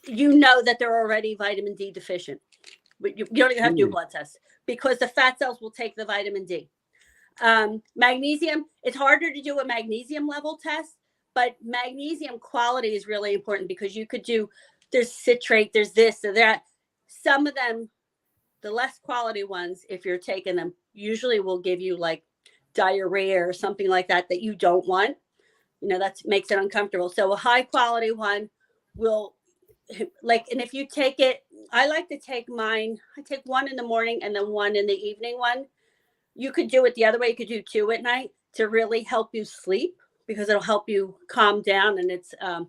you know that they're already vitamin D deficient. But you don't even have to do a blood test because the fat cells will take the vitamin D. Magnesium, it's harder to do a magnesium level test, but magnesium quality is really important because you could there's citrate, there's this or that. Some of them, the less quality ones, if you're taking them, usually will give you like diarrhea or something like that you don't want. That makes it uncomfortable. So a high quality one will and if you take it, I like to take mine. I take one in the morning and then one in the evening one. You could do it the other way. You could do 2 at night to really help you sleep because it'll help you calm down. And it's a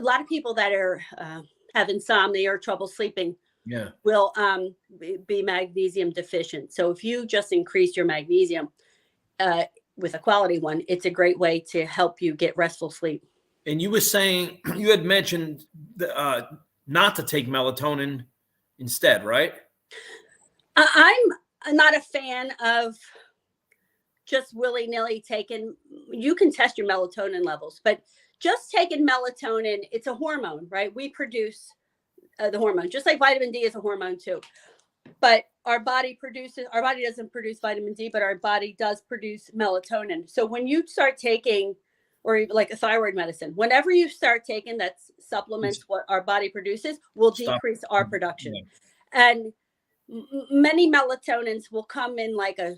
lot of people that are have insomnia or trouble sleeping will be magnesium deficient. So if you just increase your magnesium with a quality one, it's a great way to help you get restful sleep. And you were saying, you had mentioned not to take melatonin instead, right? I'm not a fan of just willy-nilly taking. You can test your melatonin levels, but just taking melatonin, it's a hormone, right? We produce the hormone, just like vitamin D is a hormone too. But our body doesn't produce vitamin D, but our body does produce melatonin. So when you start taking, or like a thyroid medicine, whenever you start taking that supplements what our body produces, will decrease our production. Yeah. And many melatonins will come in like a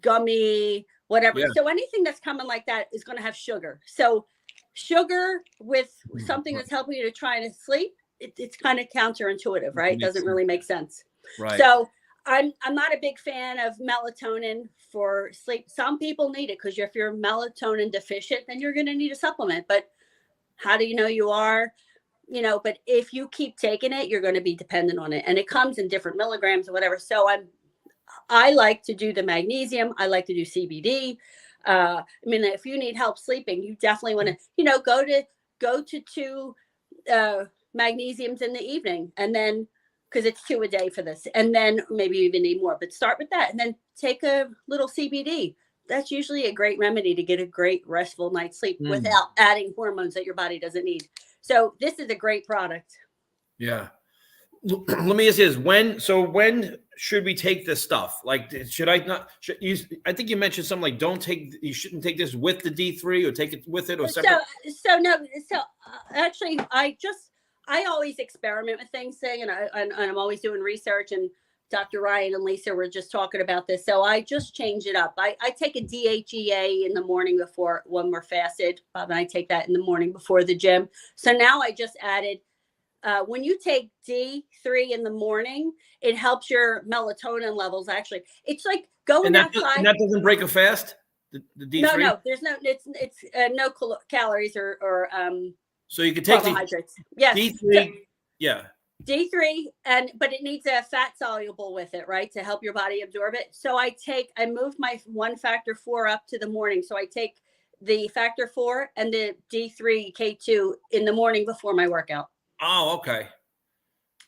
gummy, whatever. Yeah. So anything that's coming like that is going to have sugar. So sugar with something that's helping you to try to sleep, it's kind of counterintuitive, right? It doesn't really make sense. Right. So I'm not a big fan of melatonin for sleep. Some people need it because if you're melatonin deficient, then you're going to need a supplement. But how do you know you are? But if you keep taking it, you're going to be dependent on it. And it comes in different milligrams or whatever. So I like to do the magnesium. I like to do CBD. If you need help sleeping, you definitely want to, go to 2 magnesiums in the evening, and then, because it's 2 a day for this, and then maybe you even need more, but start with that and then take a little CBD. That's usually a great remedy to get a great restful night's sleep without adding hormones that your body doesn't need. So this is a great product. Yeah. Let me ask you this. When should we take this stuff? Like, I think you mentioned something like you shouldn't take this with the D3 or take it with it or separate. Actually, I always experiment with things, and I'm always doing research, and Dr. Ryan and Lisa were just talking about this. So I just change it up. I take a DHEA in the morning before, when we're fasted. Bob and I take that in the morning before the gym. So now I just added, when you take D3 in the morning, it helps your melatonin levels. Actually, it's like going outside. And that doesn't break a fast. The D3? No, there's no. It's no calories or So you can take carbohydrates. Yes. D3. Yeah. D3, but it needs a fat soluble with it, right, to help your body absorb it. So I moved my 1 factor 4 up to the morning. So I take the factor 4 and the D3 K2 in the morning before my workout. Oh, okay.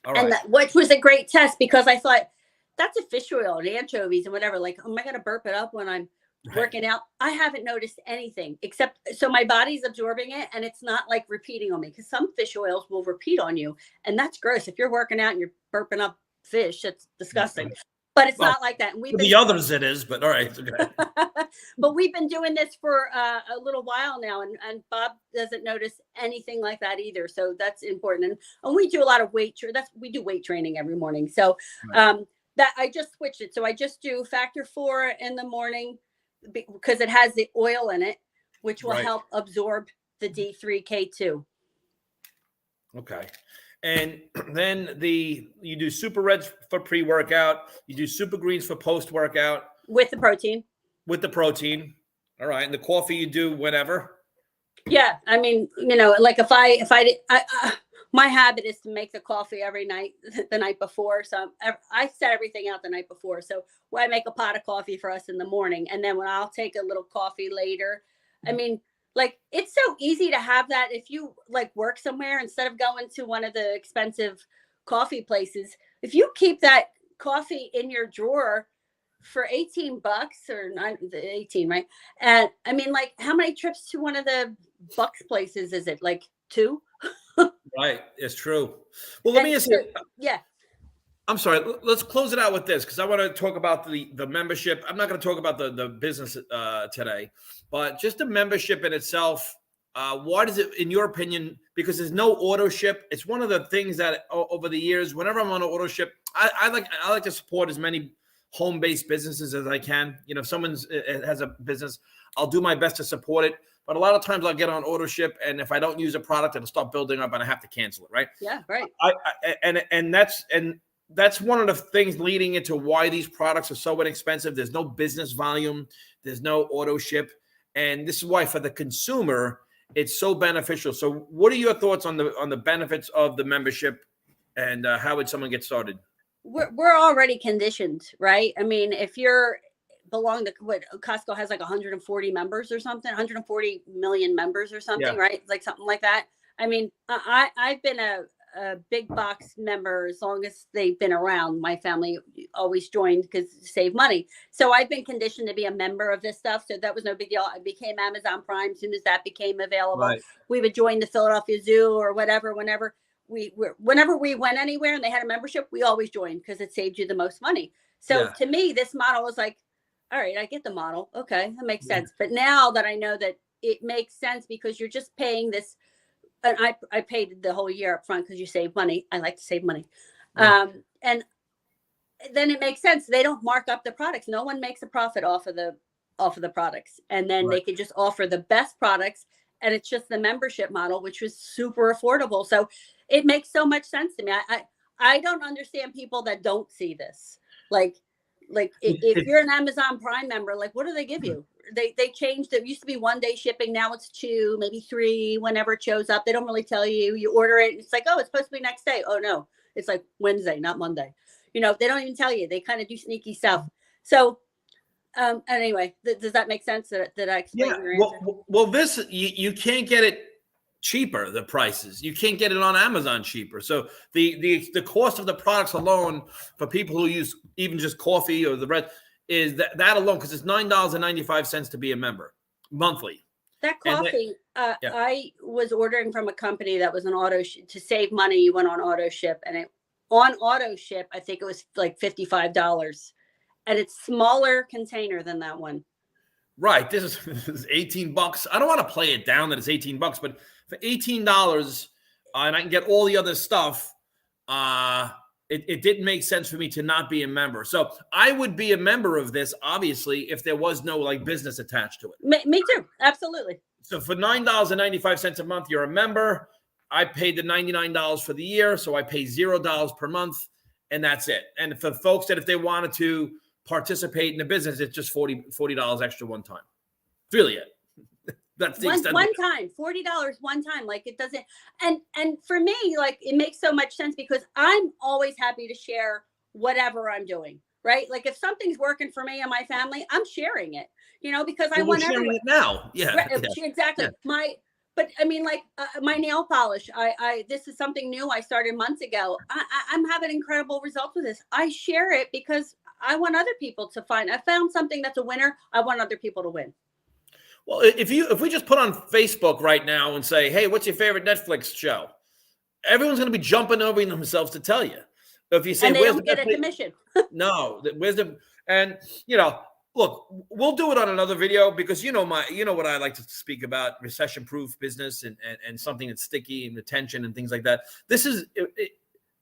All right. And which was a great test, because I thought, that's a fish oil and anchovies and whatever. Like, am I going to burp it up when I'm working out? I haven't noticed anything, except so my body's absorbing it, and it's not like repeating on me, because some fish oils will repeat on you, and that's gross. If you're working out and you're burping up fish, it's disgusting. But it's not like that. And the others it is, but all right. Okay. But we've been doing this for a little while now, and Bob doesn't notice anything like that either. So that's important. And we do a lot of we do weight training every morning. So that I just switched it. So I just do factor 4 in the morning, because it has the oil in it, which will help absorb the D3K2. Okay. And then you do Super Reds for pre-workout. You do Super Greens for post-workout. With the protein. All right. And the coffee you do whenever. Yeah. Like if I my habit is to make the coffee every night, the night before. So I set everything out the night before. So I make a pot of coffee for us in the morning, and then when I'll take a little coffee later. It's so easy to have that if you work somewhere, instead of going to one of the expensive coffee places. If you keep that coffee in your drawer for $18 or 18, right? And how many trips to one of the Bucks places is it? Like 2? Right. It's true. Well, let me ask you. Yeah. I'm sorry. Let's close it out with this, because I want to talk about the membership. I'm not going to talk about the business today, but just the membership in itself. Why does it, in your opinion, because there's no auto ship? It's one of the things that over the years, whenever I'm on an auto ship, I like to support as many home-based businesses as I can. If someone has a business, I'll do my best to support it. But a lot of times I'll get on auto ship, and if I don't use a product, it'll start building up, and I have to cancel it. Right? Yeah. Right. That's one of the things leading into why these products are so inexpensive. There's no business volume. There's no auto ship. And this is why, for the consumer, it's so beneficial. So what are your thoughts on the benefits of the membership, and how would someone get started? We're already conditioned, right? If you're belong to Costco has 140 members or something, 140 million members or something, right? Like something like that. I've been a a big box member as long as they've been around. My family always joined because to save money. So I've been conditioned to be a member of this stuff. So that was no big deal. I became Amazon Prime as soon as that became available. Right. We would join the Philadelphia Zoo or whatever, whenever we went anywhere and they had a membership, we always joined because it saved you the most money. So to me, this model was like, all right, I get the model. Okay, that makes sense. But now that I know that it makes sense because you're just paying this, and I paid the whole year up front because you save money. I like to save money. And then it makes sense. They don't mark up the products. No one makes a profit off of the products. And then they could just offer the best products. And it's just the membership model, which was super affordable. So it makes so much sense to me. I don't understand people that don't see this. Like if you're an Amazon Prime member, like what do they give you? They changed. It used to be 1 day shipping. Now it's 2, maybe 3, whenever it shows up. They don't really tell you. You order it. It's like, oh, it's supposed to be next day. Oh no, it's like Wednesday, not Monday. They don't even tell you. They kind of do sneaky stuff. So anyway, does that make sense? That I explained your answer? Well, this you can't get it cheaper. The prices you can't get it on Amazon cheaper. So the cost of the products alone for people who use even just coffee or the rest is that alone, because it's $9.95 to be a member monthly. That coffee, I was ordering from a company that was an to save money. You went on auto ship, and on auto ship, I think it was like $55, and it's smaller container than that one. Right. This is $18. I don't want to play it down that it's $18, but for $18, and I can get all the other stuff, it didn't make sense for me to not be a member. So I would be a member of this, obviously, if there was no like business attached to it. Me too. Absolutely. So for $9.95 a month, you're a member. I paid the $99 for the year, so I pay $0 per month, and that's it. And for folks that if they wanted to participate in the business, it's just $40 extra one time. It's really it. That's the extent. One time, $40 one time. Like it doesn't, and for me, like it makes so much sense because I'm always happy to share whatever I'm doing. Right? Like if something's working for me and my family, I'm sharing it. Because I want everyone it now. Yeah, right, exactly. Yeah. But I mean, like my nail polish. This is something new I started months ago. I'm having incredible results with this. I share it because I want other people to find. I found something that's a winner. I want other people to win. Well, if we just put on Facebook right now and say, "Hey, what's your favorite Netflix show?" Everyone's going to be jumping over themselves to tell you. If you say, and they don't get a commission. No, where's the and look, we'll do it on another video because what I like to speak about, recession-proof business and something that's sticky and retention and things like that. This is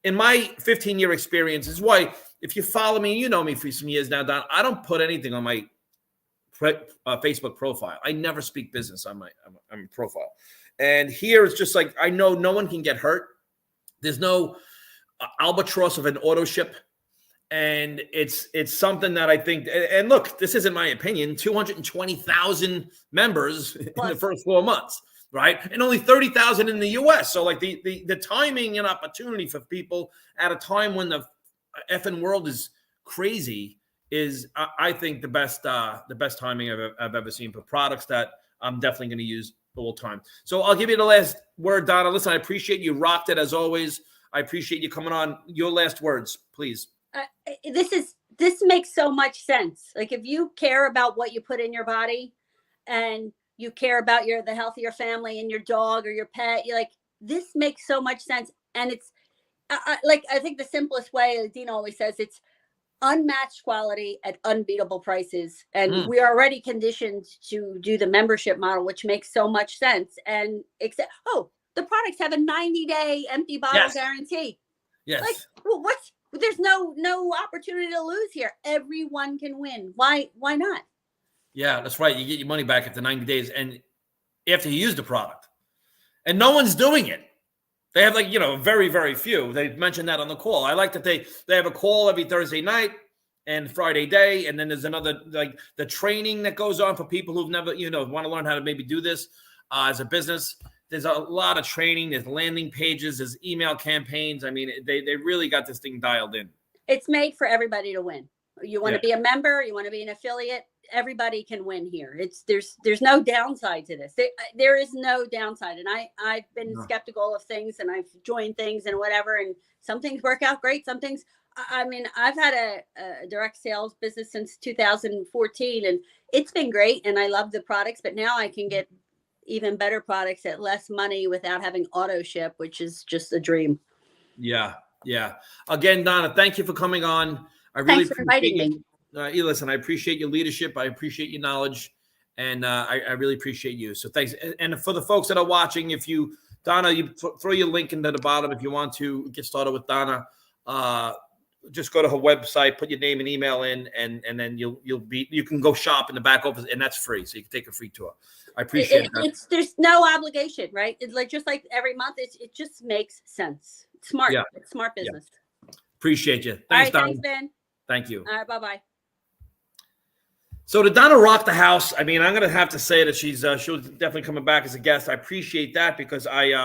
in my 15-year experience. Is why if you follow me, you know me for some years now, Don. I don't put anything on my Facebook profile. I never speak business on my profile. And here it's just like I know no one can get hurt. There's no albatross of an auto ship. And it's something that I think, and look, this isn't my opinion, 220,000 members in the first 4 months, right? And only 30,000 in the US. So like the timing and opportunity for people at a time when the effing world is crazy is, I think, the best timing I've ever seen for products that I'm definitely going to use all the time. So I'll give you the last word, Donna. Listen, I appreciate you rocked it as always. I appreciate you coming on. Your last words, please. This makes so much sense. Like if you care about what you put in your body and you care about the health of your family and your dog or your pet, you're like, this makes so much sense. And it's I think the simplest way, as Dina always says, it's unmatched quality at unbeatable prices. And we are already conditioned to do the membership model, which makes so much sense. And the products have a 90-day empty bottle guarantee. Yes. Like, well, there's no opportunity to lose here. Everyone can win. Why not? Yeah, that's right. You get your money back after 90 days and after you use the product. And no one's doing it. They have very, very few. They mentioned that on the call. I like that they have a call every Thursday night and Friday day. And then there's another, like the training that goes on for people who've never, want to learn how to maybe do this as a business. There's a lot of training. There's landing pages. There's email campaigns. I mean, they really got this thing dialed in. It's made for everybody to win. You want to be a member. You want to be an affiliate. everybody can win here. There's no downside to this. There is no downside. And I've been skeptical of things, and I've joined things and whatever, and some things work out great. Some things, I mean, I've had a direct sales business since 2014, and it's been great, and I love the products, but now I can get even better products at less money without having auto ship, which is just a dream. Yeah. Yeah. Again, Donna, thank you for coming on. I really Thanks for inviting me. Listen, I appreciate your leadership. I appreciate your knowledge, and I really appreciate you. So thanks. And for the folks that are watching, if you, Donna, you throw your link into the bottom if you want to get started with Donna. Just go to her website, put your name and email in, and then you can go shop in the back office, and that's free. So you can take a free tour. I appreciate that. There's no obligation, right? It's like just like every month. It just makes sense. It's smart. Yeah. It's smart business. Yeah. Appreciate you. Thanks, all right, Donna. thanks, Ben. Thank you. All right, bye-bye. So did Donna rock the house? I mean, I'm going to have to say that she'll definitely coming back as a guest. I appreciate that because I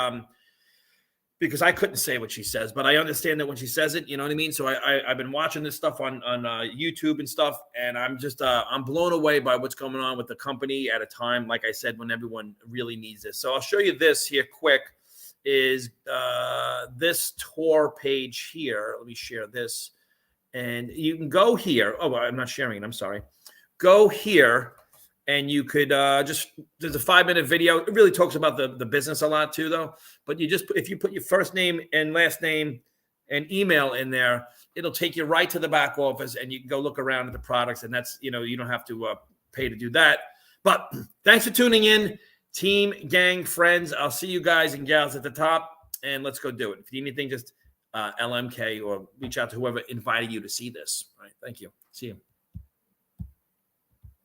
couldn't say what she says, but I understand that when she says it, you know what I mean? So I've been watching this stuff on YouTube and stuff, and I'm just I'm blown away by what's going on with the company at a time, like I said, when everyone really needs this. So I'll show you this here quick, is this tour page here. Let me share this. And you can go here. Oh, I'm not sharing it. I'm sorry. Go here, and you could there's a 5-minute video. It really talks about the business a lot too, though. But if you put your first name and last name and email in there, it'll take you right to the back office, and you can go look around at the products. And that's, you don't have to pay to do that. But thanks for tuning in, team, gang, friends. I'll see you guys and gals at the top, and let's go do it. If you need anything, just LMK or reach out to whoever invited you to see this. All right. Thank you. See you.